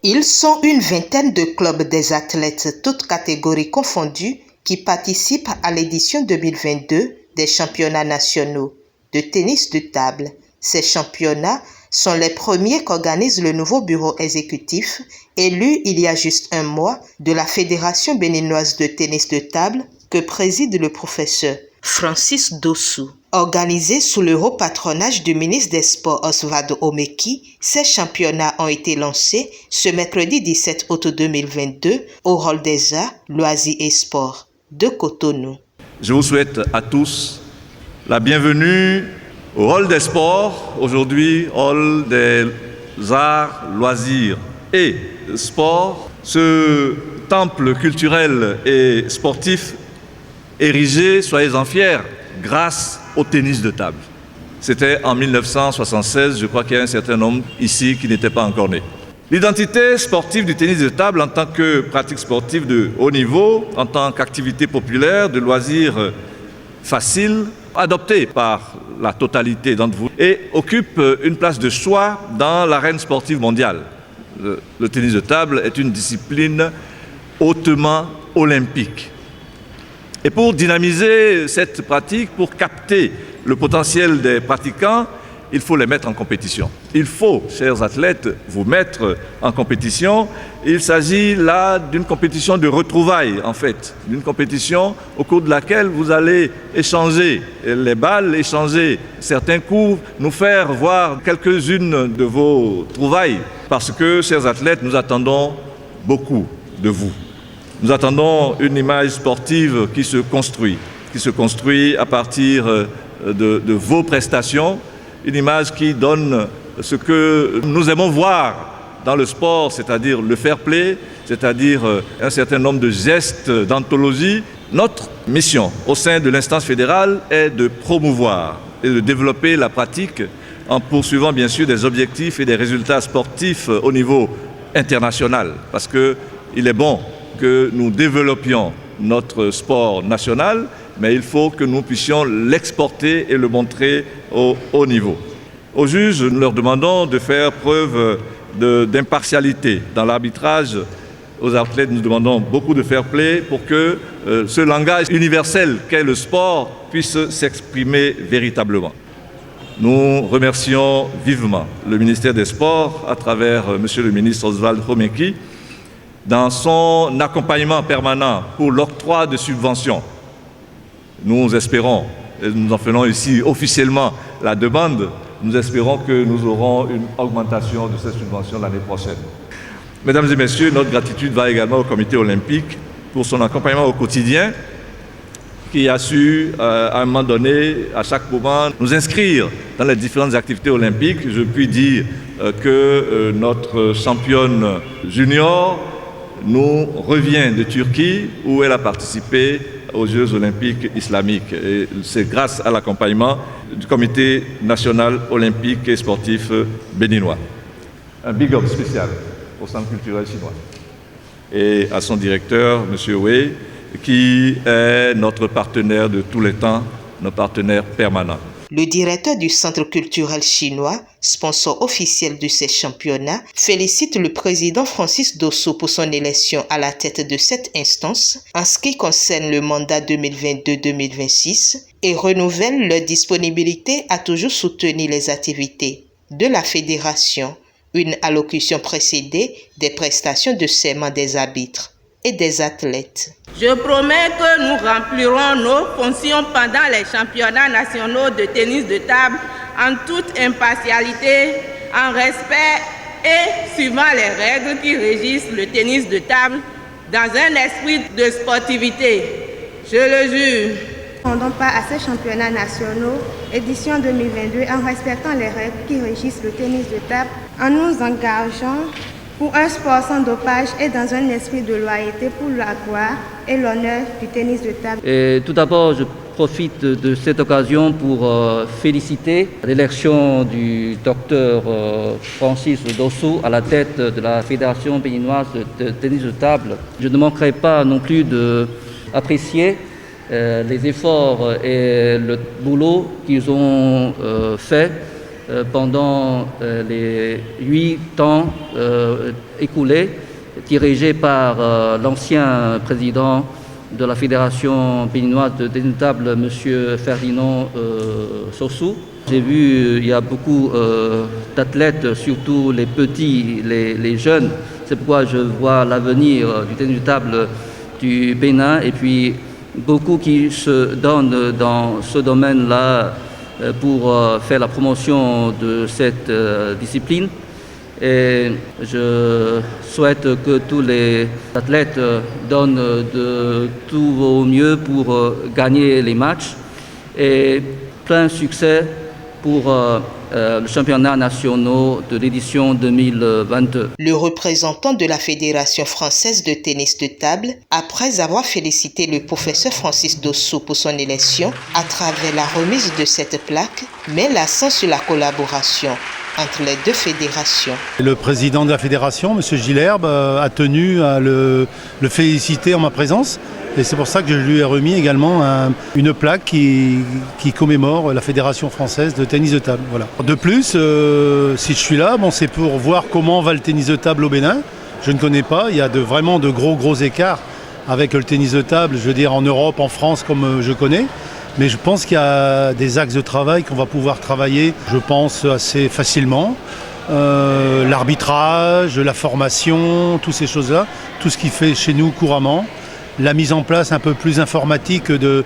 Ils sont une vingtaine de clubs des athlètes, toutes catégories confondues, qui participent à l'édition 2022 des championnats nationaux de tennis de table. Ces championnats sont les premiers qu'organise le nouveau bureau exécutif, élu il y a juste un mois, de la Fédération béninoise de tennis de table que préside le professeur Francis Dossou. Organisés sous le haut patronage du ministre des Sports Osvaldo Omeki, ces championnats ont été lancés ce mercredi 17 août 2022 au Hall des Arts, Loisirs et Sports de Cotonou. Je vous souhaite à tous la bienvenue au Hall des Sports, aujourd'hui Hall des Arts, Loisirs et Sports, ce temple culturel et sportif érigé, soyez-en fiers, grâce au tennis de table. C'était en 1976, je crois qu'il y a un certain nombre ici qui n'étaient pas encore nés. L'identité sportive du tennis de table en tant que pratique sportive de haut niveau, en tant qu'activité populaire, de loisirs facile, adoptée par la totalité d'entre vous et occupe une place de choix dans l'arène sportive mondiale. Le tennis de table est une discipline hautement olympique. Et pour dynamiser cette pratique, pour capter le potentiel des pratiquants, il faut les mettre en compétition. Il faut, chers athlètes, vous mettre en compétition. Il s'agit là d'une compétition de retrouvailles, en fait, d'une compétition au cours de laquelle vous allez échanger les balles, échanger certains coups, nous faire voir quelques-unes de vos trouvailles. Parce que, chers athlètes, nous attendons beaucoup de vous. Nous attendons une image sportive qui se construit à partir de vos prestations, une image qui donne ce que nous aimons voir dans le sport, c'est-à-dire le fair play, c'est-à-dire un certain nombre de gestes d'anthologie. Notre mission au sein de l'instance fédérale est de promouvoir et de développer la pratique en poursuivant bien sûr des objectifs et des résultats sportifs au niveau international, parce qu'il est bon que nous développions notre sport national, mais il faut que nous puissions l'exporter et le montrer au haut niveau. Aux juges, nous leur demandons de faire preuve d'impartialité dans l'arbitrage. Aux athlètes, nous demandons beaucoup de fair play pour que ce langage universel qu'est le sport puisse s'exprimer véritablement. Nous remercions vivement le ministère des Sports à travers monsieur le ministre Osvaldo Omeki dans son accompagnement permanent pour l'octroi de subventions. Nous espérons, et nous en faisons ici officiellement la demande, nous espérons que nous aurons une augmentation de ces subventions l'année prochaine. Mesdames et messieurs, notre gratitude va également au comité olympique pour son accompagnement au quotidien, qui a su, à un moment donné, à chaque moment, nous inscrire dans les différentes activités olympiques. Je puis dire que notre championne junior nous revient de Turquie, où elle a participé aux Jeux olympiques islamiques. Et c'est grâce à l'accompagnement du Comité national olympique et sportif béninois. Un big up spécial au Centre culturel chinois et à son directeur, M. Wei, qui est notre partenaire de tous les temps, notre partenaire permanent. Le directeur du Centre culturel chinois, sponsor officiel de ces championnats, félicite le président Francis Dossou pour son élection à la tête de cette instance en ce qui concerne le mandat 2022-2026 et renouvelle leur disponibilité à toujours soutenir les activités de la fédération. Une allocution précédée des prestations de serment des arbitres et des athlètes. Je promets que nous remplirons nos fonctions pendant les championnats nationaux de tennis de table en toute impartialité, en respect et suivant les règles qui régissent le tennis de table dans un esprit de sportivité. Je le jure. Ne répondons pas à ces championnats nationaux, édition 2022, en respectant les règles qui régissent le tennis de table, en nous engageant pour un sport sans dopage et dans un esprit de loyauté pour la gloire et l'honneur du tennis de table. Et tout d'abord, je profite de cette occasion pour féliciter l'élection du docteur Francis Dossou à la tête de la Fédération béninoise de tennis de table. Je ne manquerai pas non plus d'apprécier les efforts et le boulot qu'ils ont fait pendant les 8 ans écoulés, dirigé par l'ancien président de la Fédération béninoise de tennis de table, M. Ferdinand Sossou. J'ai vu, il y a beaucoup d'athlètes, surtout les petits, les jeunes. C'est pourquoi je vois l'avenir du tennis de table du Bénin et puis beaucoup qui se donnent dans ce domaine-là pour faire la promotion de cette discipline. Et je souhaite que tous les athlètes donnent de tout au mieux pour gagner les matchs et plein succès pour le championnat national de l'édition 2022. Le représentant de la Fédération française de tennis de table, après avoir félicité le professeur Francis Dossou pour son élection, à travers la remise de cette plaque, met l'accent sur la collaboration entre les deux fédérations. Le président de la fédération, M. Gilherbe, a tenu à le féliciter en ma présence. Et c'est pour ça que je lui ai remis également une plaque qui commémore la Fédération française de tennis de table. Voilà. De plus, si je suis là, c'est pour voir comment va le tennis de table au Bénin. Je ne connais pas, il y a vraiment de gros écarts avec le tennis de table, je veux dire en Europe, en France comme je connais. Mais je pense qu'il y a des axes de travail qu'on va pouvoir travailler, je pense, assez facilement. L'arbitrage, la formation, toutes ces choses-là, tout ce qui fait chez nous couramment. La mise en place un peu plus informatique de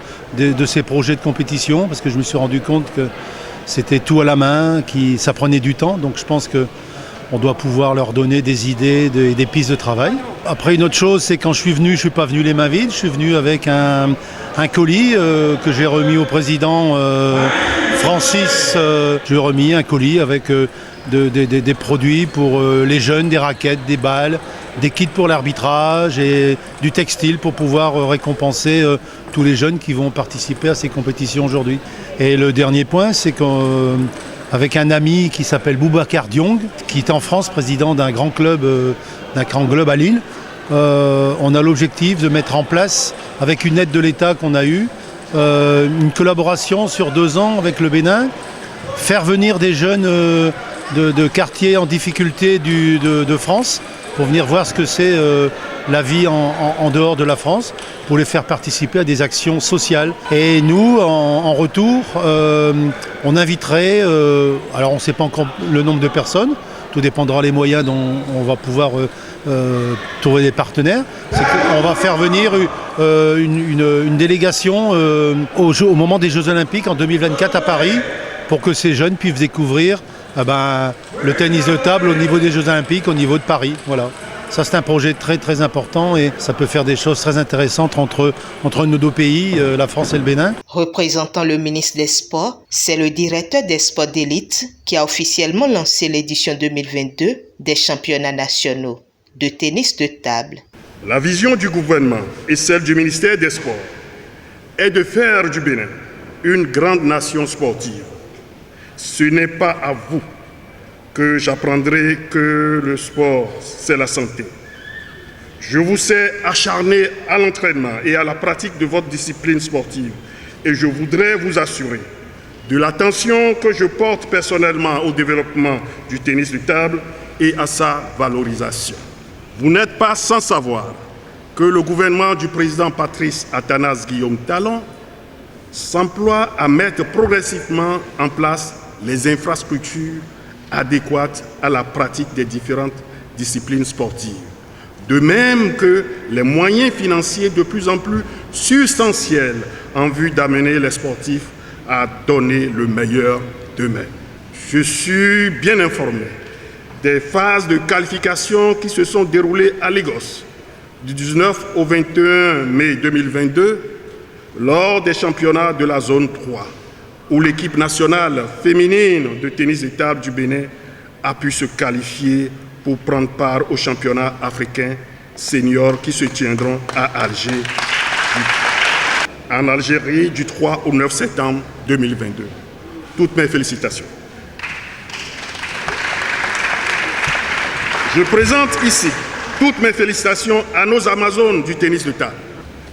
ces projets de compétition, parce que je me suis rendu compte que c'était tout à la main, ça prenait du temps. Donc je pense qu'on doit pouvoir leur donner des idées et des pistes de travail. Après, une autre chose, c'est quand je suis venu, je ne suis pas venu les mains vides, je suis venu avec un colis que j'ai remis au président Francis. Je lui ai remis un colis avec des produits pour les jeunes, des raquettes, des balles, des kits pour l'arbitrage et du textile pour pouvoir récompenser tous les jeunes qui vont participer à ces compétitions aujourd'hui. Et le dernier point, c'est qu'avec un ami qui s'appelle Boubacar Diong, qui est en France président d'un grand club à Lille, on a l'objectif de mettre en place, avec une aide de l'État qu'on a eue, une collaboration sur 2 ans avec le Bénin, faire venir des jeunes de quartiers en difficulté de France, pour venir voir ce que c'est la vie en dehors de la France, pour les faire participer à des actions sociales. Et nous, en retour, on inviterait, alors on ne sait pas encore le nombre de personnes, tout dépendra des moyens dont on va pouvoir trouver des partenaires. On va faire venir une délégation au moment des Jeux Olympiques en 2024 à Paris, pour que ces jeunes puissent découvrir le tennis de table au niveau des Jeux Olympiques, au niveau de Paris. Voilà. Ça, c'est un projet très important et ça peut faire des choses très intéressantes entre nos 2 pays, la France et le Bénin. Représentant le ministre des Sports, c'est le directeur des sports d'élite qui a officiellement lancé l'édition 2022 des championnats nationaux de tennis de table. La vision du gouvernement et celle du ministère des Sports est de faire du Bénin une grande nation sportive. Ce n'est pas à vous que j'apprendrai que le sport, c'est la santé. Je vous sais acharné à l'entraînement et à la pratique de votre discipline sportive et je voudrais vous assurer de l'attention que je porte personnellement au développement du tennis de table et à sa valorisation. Vous n'êtes pas sans savoir que le gouvernement du président Patrice Athanase Guillaume Talon s'emploie à mettre progressivement en place les infrastructures adéquates à la pratique des différentes disciplines sportives. De même que les moyens financiers de plus en plus substantiels en vue d'amener les sportifs à donner le meilleur d'eux-mêmes. Je suis bien informé des phases de qualification qui se sont déroulées à Lagos du 19 au 21 mai 2022 lors des championnats de la zone 3. Où l'équipe nationale féminine de tennis de table du Bénin a pu se qualifier pour prendre part aux championnats africains seniors qui se tiendront en Algérie du 3 au 9 septembre 2022. Toutes mes félicitations. Je présente ici toutes mes félicitations à nos Amazones du tennis de table.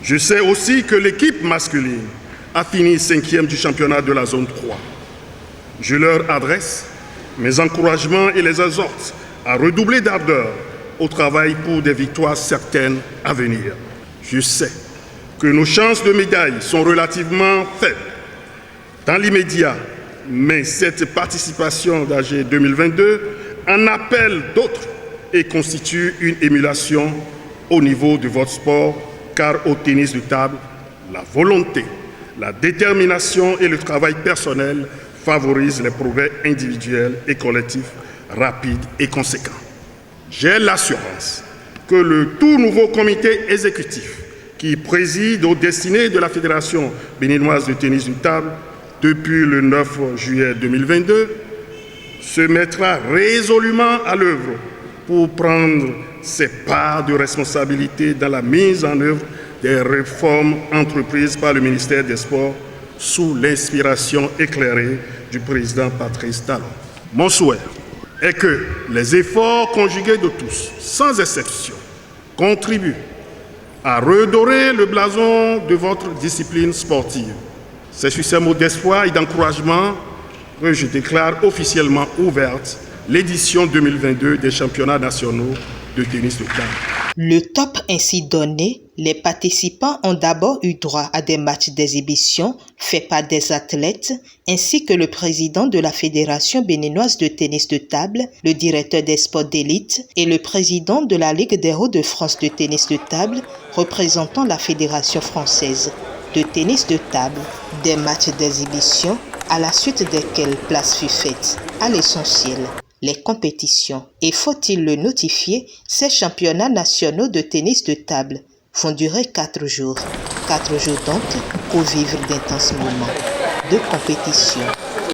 Je sais aussi que l'équipe masculine a fini 5e du championnat de la zone 3. Je leur adresse mes encouragements et les exhorte à redoubler d'ardeur au travail pour des victoires certaines à venir. Je sais que nos chances de médaille sont relativement faibles dans l'immédiat, mais cette participation d'AG 2022 en appelle d'autres et constitue une émulation au niveau de votre sport, car au tennis de table, la volonté, la détermination et le travail personnel favorisent les progrès individuels et collectifs rapides et conséquents. J'ai l'assurance que le tout nouveau comité exécutif qui préside aux destinées de la Fédération béninoise de tennis de table depuis le 9 juillet 2022 se mettra résolument à l'œuvre pour prendre ses parts de responsabilité dans la mise en œuvre des réformes entreprises par le ministère des Sports sous l'inspiration éclairée du président Patrice Talon. Mon souhait est que les efforts conjugués de tous, sans exception, contribuent à redorer le blason de votre discipline sportive. C'est sur ces mots d'espoir et d'encouragement que je déclare officiellement ouverte l'édition 2022 des championnats nationaux de tennis de table. Le top ainsi donné, les participants ont d'abord eu droit à des matchs d'exhibition faits par des athlètes, ainsi que le président de la Fédération béninoise de tennis de table, le directeur des sports d'élite et le président de la Ligue des Hauts-de-France de tennis de table, représentant la Fédération française de tennis de table. Des matchs d'exhibition à la suite desquels place fut faite à l'essentiel, les compétitions. Et faut-il le notifier, ces championnats nationaux de tennis de table vont durer 4 jours. 4 jours donc pour vivre d'intenses moments de compétition.